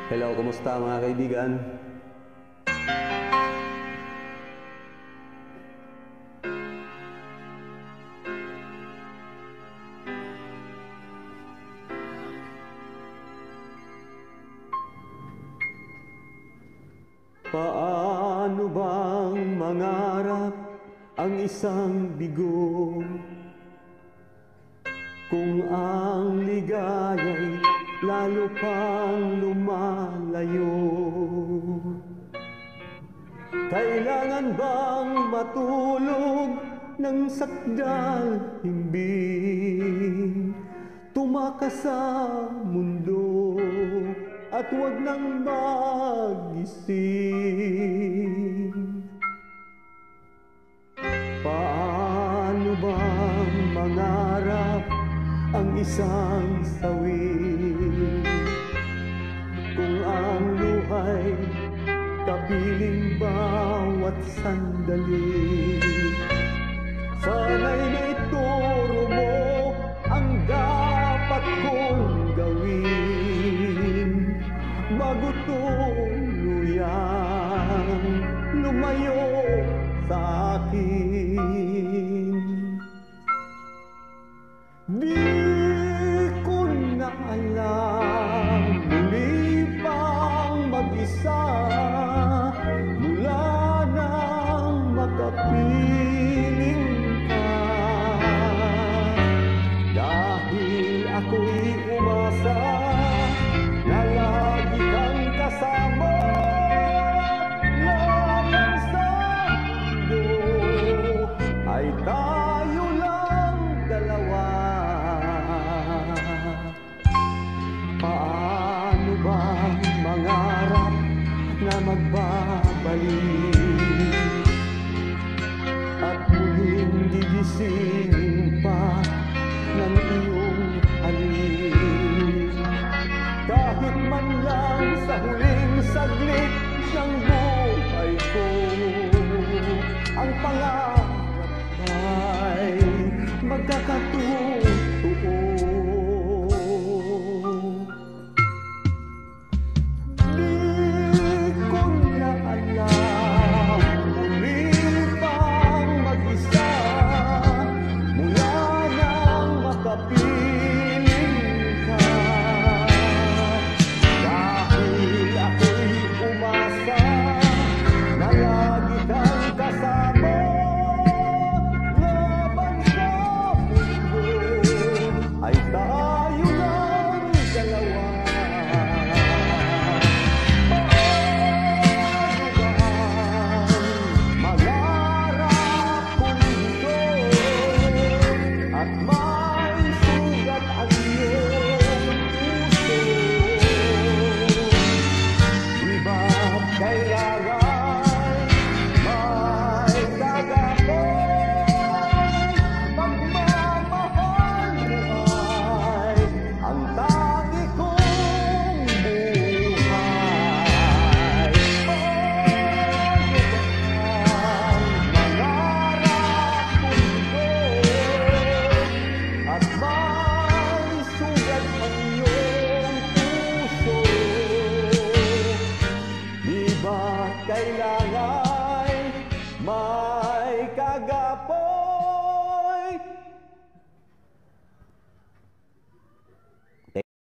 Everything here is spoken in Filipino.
Hello, kumusta mga kaibigan? Paano bang mangarap ang isang bigo kung ang ligaya'y lalo pang lumalayo? Kailangan bang matulog ng sakdal himbing, tumakas sa mundo at huwag nang magising? Paano bang mangarap ang isang sawi kung ang luhay kapiling bawat sandali? Sana'y naituro mo ang dapat kong gawin bago tuluyang lumayo sa akin. Di ko na alam, muli pang mag-isa mula nang makapiling ka, dahil ako'y umasa na lagi kang kasama lamang sa mundo ay tayo lang dalawa. Paano bang mangarap na magbabalik at muling gigisingin pa ng iyong halik, kahit man lang sa huling saglit ng buhay ko? Ang pangarap ay magkakatulad